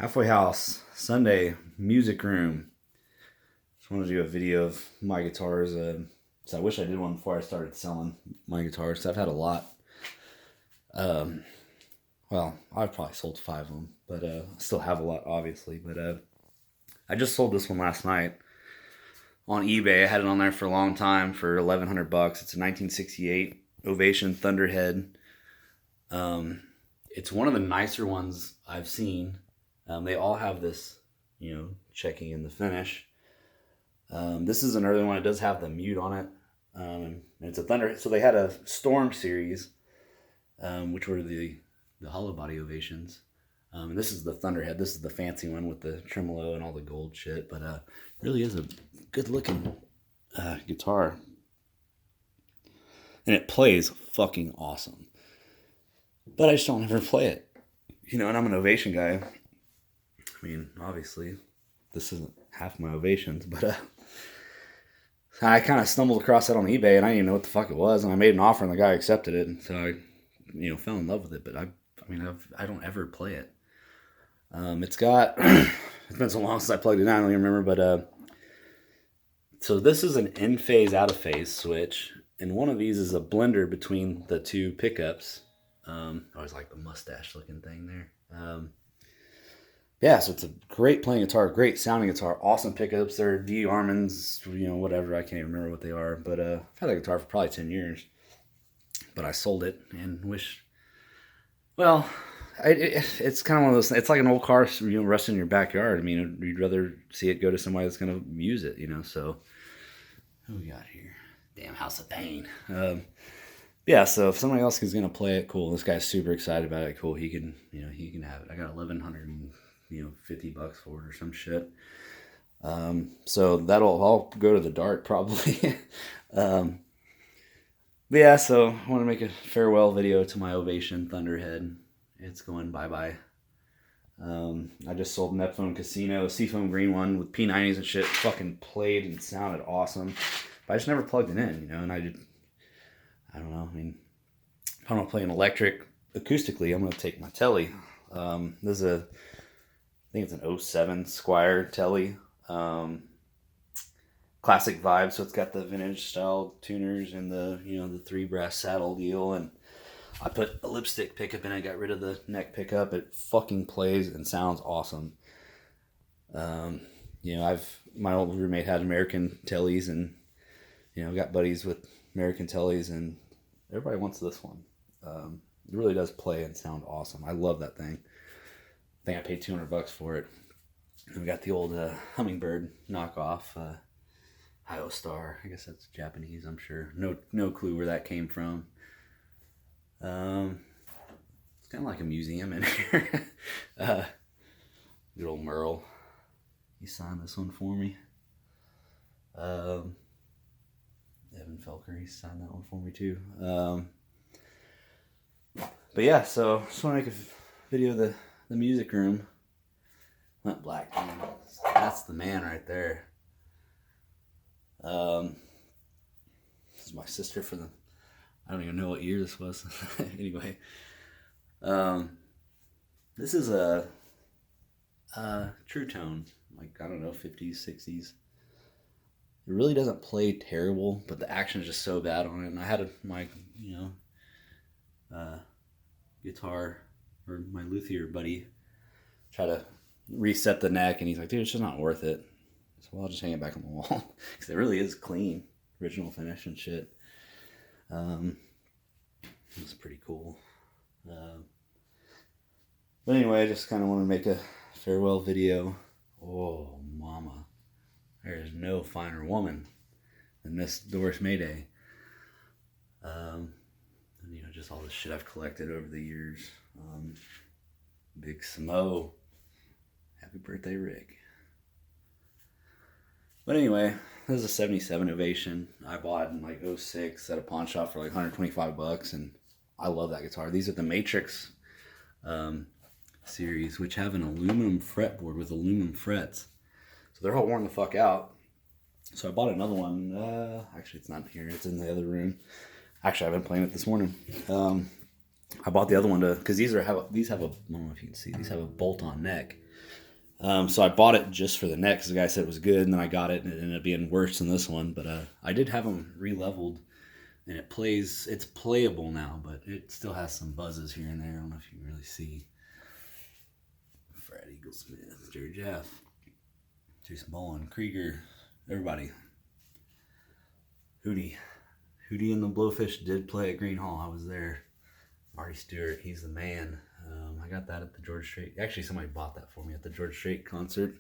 Halfway House, Sunday, music room. Just want to do a video of my guitars. So I wish I did one before I started selling my guitars. I've had a lot. Well, I've probably sold 5 of them, but I still have a lot, obviously. But I just sold this one last night on eBay. I had it on there for a long time for $1,100. It's a 1968 Ovation Thunderhead. It's one of the nicer ones I've seen. They all have this, checking in the finish. This is an early one. It does have the mute on it. It's a Thunder. So they had a Storm series, which were the hollow body Ovations. And this is the Thunderhead. This is the fancy one with the tremolo and all the gold shit. But it really is a good looking guitar. And it plays fucking awesome. But I just don't ever play it. And I'm an Ovation guy. I mean, obviously, this isn't half my Ovations, but I kind of stumbled across it on eBay, and I didn't even know what the fuck it was, and I made an offer, and the guy accepted it, and so I, fell in love with it. But I don't ever play it. It's got it's been so long since I plugged it in, I don't even remember. But so this is an in phase, out of phase switch, and one of these is a blender between the two pickups. I always like the mustache looking thing there. Yeah, so it's a great playing guitar, great sounding guitar, awesome pickups. They're D Armands, whatever. I can't even remember what they are. But I've had that guitar for probably 10 years. But I sold it and wish, well, it's kind of one of those, it's like an old car, resting in your backyard. I mean, you'd rather see it go to somebody that's going to use it, so. Who we got here? Damn House of Pain. Yeah, so if somebody else is going to play it, cool. This guy's super excited about it. Cool, he can have it. I got $1,150 for it or some shit. So I'll go to the dark probably. But yeah, so I want to make a farewell video to my Ovation Thunderhead. It's going bye-bye. I just sold Neptune Casino, a seafoam green one with P90s and shit. Fucking played and sounded awesome. But I just never plugged it in, and I don't know. I mean, if I'm going to play an electric acoustically, I'm going to take my Telly. This is I think it's an 07 Squire Telly. Classic vibe, so it's got the vintage style tuners and the 3 brass saddle deal. And I put a lipstick pickup in it, got rid of the neck pickup. It fucking plays and sounds awesome. My old roommate had American Tellys, and got buddies with American Tellys, and everybody wants this one. It really does play and sound awesome. I love that thing. I think I paid $200 for it. And we got the old Hummingbird knockoff, Hio Star. I guess that's Japanese, I'm sure. No clue where that came from. It's kind of like a museum in here. Good old Merle. He signed this one for me. Evan Felker, he signed that one for me too. But yeah, so just want to make a video of the music room. Not black, man. That's the man right there. This is my sister for the, I don't even know what year this was. Anyway, this is a True Tone, like, I don't know, 50s, 60s. It really doesn't play terrible, but the action is just so bad on it. And I had my guitar, or my luthier buddy, try to reset the neck, and he's like, dude, it's just not worth it. So I'll just hang it back on the wall, because it really is clean, original finish and shit. It's pretty cool. But anyway, I just kind of want to make a farewell video. Oh, mama. There is no finer woman than Miss Doris Mayday. And, just all the shit I've collected over the years. Big Smo. Happy birthday, Rick. But anyway, this is a 77 Ovation. I bought in like 06 at a pawn shop for like $125, and I love that guitar. These are the Matrix series, which have an aluminum fretboard with aluminum frets. So they're all worn the fuck out. So I bought another one. Actually, it's not here. It's in the other room. Actually, I've been playing it this morning. I bought the other one because these have a, I don't know if you can see, these have a bolt-on neck. So I bought it just for the neck because the guy said it was good, and then I got it and it ended up being worse than this one. But I did have them re-leveled, and it's playable now, but it still has some buzzes here and there. I don't know if you can really see. Fred Eaglesmith, Jerry Jeff, Jason Bowen, Krieger, everybody. Hootie and the Blowfish did play at Green Hall. I was there. Marty Stewart, he's the man. I got that at the George Strait. Actually, somebody bought that for me at the George Strait concert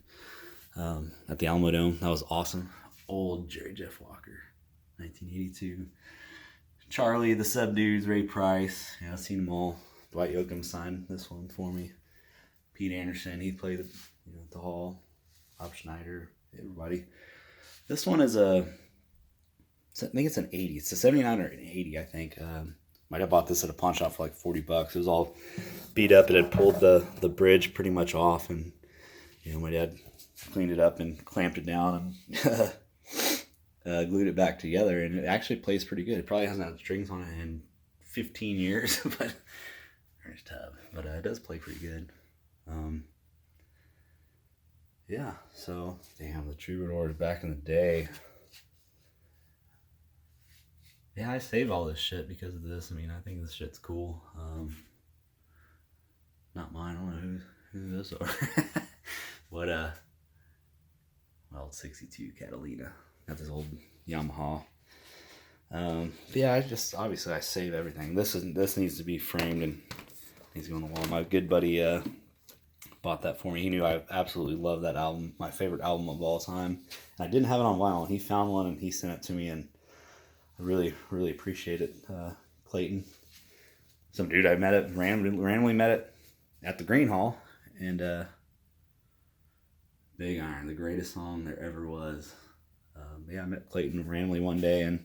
at the Alamo Dome. That was awesome. Old Jerry Jeff Walker, 1982. Charlie, the Sub Dudes, Ray Price. Yeah, I've seen them all. Dwight Yoakam signed this one for me. Pete Anderson, he played at the Hall. Bob Schneider, everybody. This one is I think it's an 80. It's a 79 or an 80, I think. Might have bought this at a pawn shop for like $40. It was all beat up. It had pulled the bridge pretty much off, and my dad cleaned it up and clamped it down and glued it back together, and it actually plays pretty good. It probably hasn't had strings on it in 15 years, but it's tough. But it does play pretty good. Yeah, so damn, the Troubadours back in the day. Yeah, I save all this shit because of this. I mean, I think this shit's cool. Not mine. I don't know who those are. What well, 62 Catalina. Got this old Yamaha. But yeah, obviously I save everything. This needs to be framed and needs to go on the wall. My good buddy bought that for me. He knew I absolutely love that album. My favorite album of all time. And I didn't have it on vinyl, and he found one and he sent it to me, and I really, really appreciate it, Clayton. Some dude I met randomly met it at the Green Hall, and Big Iron, the greatest song there ever was. Yeah, I met Clayton randomly one day, and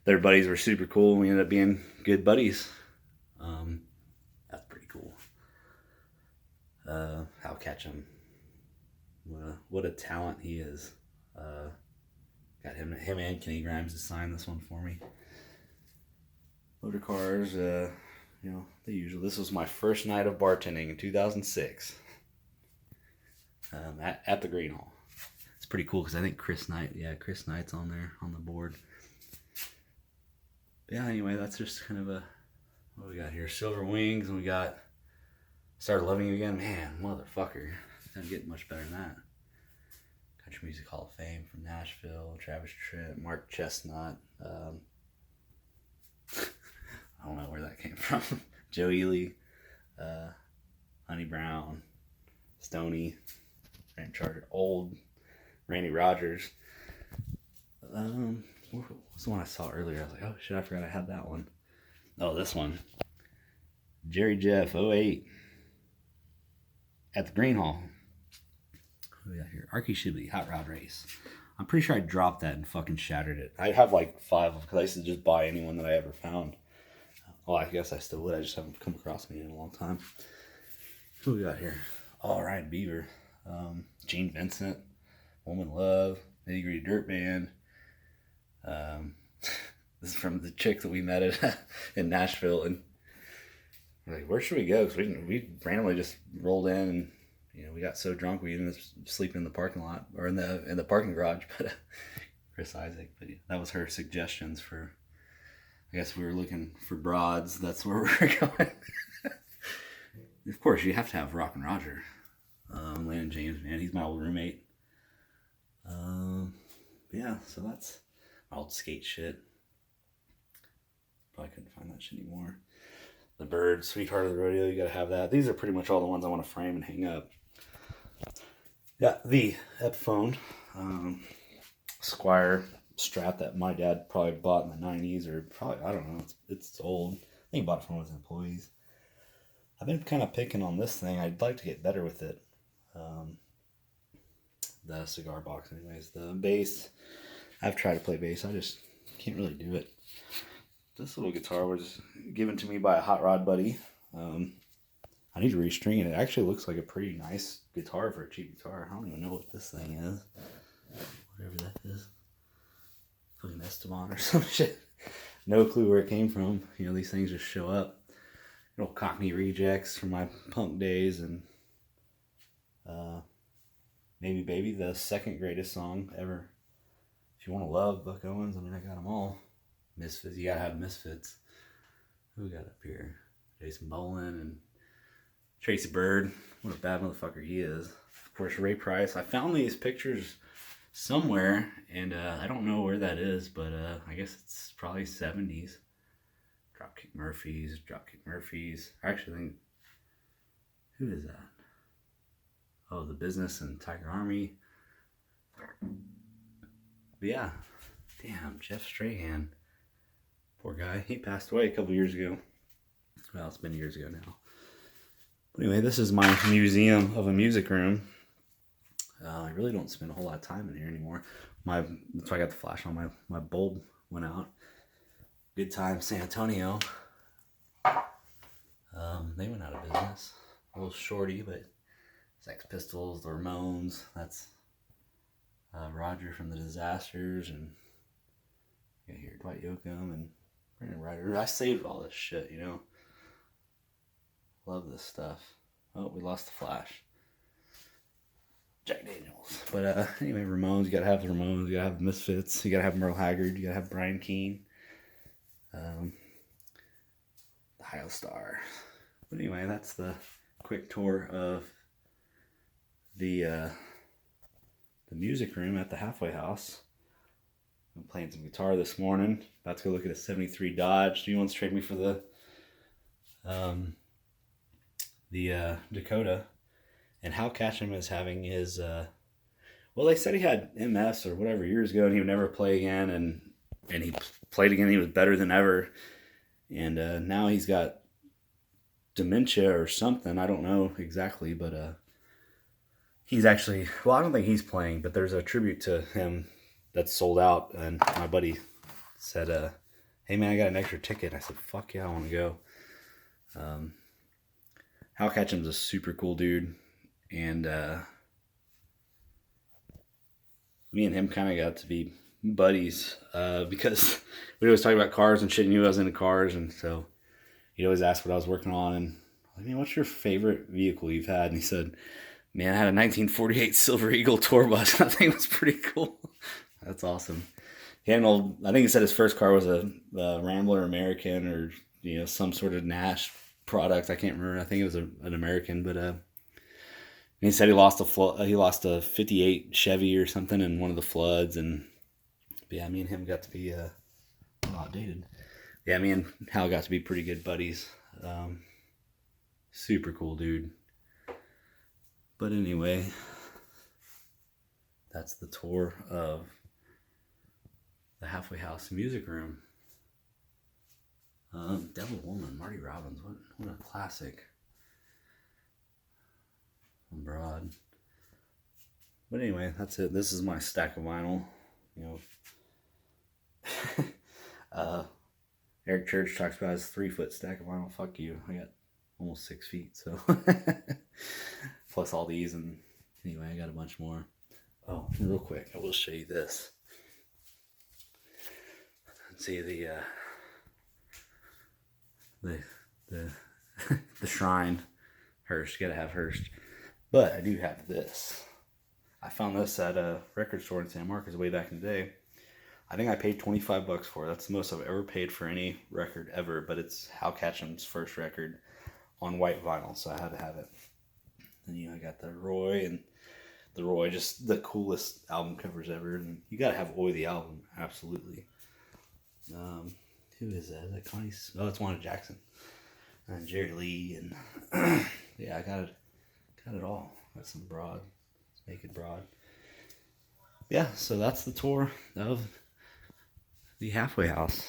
their buddies were super cool, and we ended up being good buddies. That's pretty cool. Hal Ketchum, what a talent he is. Got him and Kenny Grimes to sign this one for me. Motor cars, the usual. This was my first night of bartending in 2006 at the Green Hall. It's pretty cool because I think Chris Knight's on there on the board. Yeah, anyway, that's just kind of what we got here. Silver Wings, and we got Started Loving You Again. Man, motherfucker. Doesn't get much better than that. Country Music Hall of Fame from Nashville, Travis Tritt, Mark Chestnut. I don't know where that came from. Joe Ely, Honey Brown, Stoney, Grant Charter, old Randy Rogers. What was the one I saw earlier? I was like, oh shit, I forgot I had that one. Oh, this one. Jerry Jeff, 08. At the Green Hall. What do we got here? Arky Shibley, Hot Rod Race. I'm pretty sure I dropped that and fucking shattered it. I have like 5 of them because I used to just buy anyone that I ever found. Well, I guess I still would. I just haven't come across any in a long time. Who we got here? Oh, Ryan Beaver. Gene Vincent. Woman Love. Nitty Gritty Dirt Band. This is from the chick that we met in Nashville, and we're like, where should we go? Because we randomly just rolled in, and we got so drunk we ended up sleeping in the parking lot or in the parking garage. But Chris Isaac, but that was her suggestions for. I guess we were looking for broads. That's where we're going. Of course, you have to have Rock and Roger. Landon James, man, he's my old roommate. Yeah, so that's my old skate shit. Probably couldn't find that shit anymore. The Bird, Sweetheart of the Rodeo, you gotta have that. These are pretty much all the ones I want to frame and hang up. Yeah, the Epiphone Squire Strat that my dad probably bought in the 90s, or probably, I don't know, it's old. I think he bought it from one of his employees. I've been kind of picking on this thing. I'd like to get better with it. The cigar box anyways. The bass, I've tried to play bass. I just can't really do it. This little guitar was given to me by a hot rod buddy. I need to restring it. It actually looks like a pretty nice guitar for a cheap guitar. I don't even know what this thing is. Whatever that is. Fucking Esteban or some shit. No clue where it came from. These things just show up. little Cockney rejects from my punk days, and Maybe Baby, the second greatest song ever. If you want to love Buck Owens, I mean, I got them all. Misfits, you gotta have Misfits. Who we got up here? Jason Boland and Tracy Bird. What a bad motherfucker he is. Of course, Ray Price. I found these pictures somewhere, and I don't know where that is, but I guess it's probably 70s. Dropkick Murphys. I actually think, who is that? Oh, The Business and Tiger Army. But yeah, damn, Jeff Strahan. Poor guy. He passed away a couple years ago. Well, it's been years ago now. But anyway, this is my museum of a music room. I really don't spend a whole lot of time in here anymore. That's why I got the flash on. My bulb went out. Good Time San Antonio. They went out of business. A little shorty, but Sex Pistols, the Ramones. That's Roger from the Disasters, and you got here Dwight Yoakam and Brandon Ryder. I saved all this shit, you know. Love this stuff. Oh, we lost the flash. Jack Daniels. But anyway, Ramones, you gotta have the Ramones, you gotta have the Misfits, you gotta have Merle Haggard, you gotta have Brian Keane. The Ohio Star. But anyway, that's the quick tour of the music room at the Halfway House. I'm playing some guitar this morning. About to go look at a 73 Dodge. Do you want to trade me for the Dakota? And Hal Ketchum is having his well, they said he had MS or whatever years ago, and he would never play again, and he played again. He was better than ever, and now he's got dementia or something. I don't know exactly, but he's actually, well, I don't think he's playing, but there's a tribute to him that's sold out, and my buddy said, hey man, I got an extra ticket. I said, fuck yeah, I want to go. Hal Ketchum's a super cool dude, and me and him kind of got to be buddies because we always talk about cars and shit, and he was into cars, and so he'd always ask what I was working on, and I mean, what's your favorite vehicle you've had? And he said, man, I had a 1948 Silver Eagle tour bus. I think it was pretty cool. That's awesome. He had an old, I think he said his first car was a Rambler American, or, you know, some sort of Nash product. I can't remember. I think it was an American, but he said he lost a 58 Chevy or something in one of the floods, and yeah, me and him got to be outdated. Yeah, me and Hal got to be pretty good buddies. Super cool dude. But anyway, that's the tour of the Halfway House music room. Devil Woman, Marty Robbins, what a classic. On Broad. But anyway, that's it. This is my stack of vinyl. You know, Eric Church talks about his 3-foot stack of vinyl. Fuck you. I got almost 6 feet, so plus all these, and anyway, I got a bunch more. Oh, real quick, I will show you this. See the shrine. Hearst, gotta have Hearst. But I do have this. I found this at a record store in San Marcos way back in the day. I think I paid $25 for it. That's the most I've ever paid for any record ever, but it's Hal Ketchum's first record on white vinyl, so I had to have it. And you know, I got the Roy, and the Roy, just the coolest album covers ever. And you gotta have Oi the album, absolutely. Who is that? Is that Connie? Oh, it's Wanda Jackson and Jerry Lee, and yeah, I got it all. Got some Broad, Naked Broad. Yeah, so that's the tour of the Halfway House.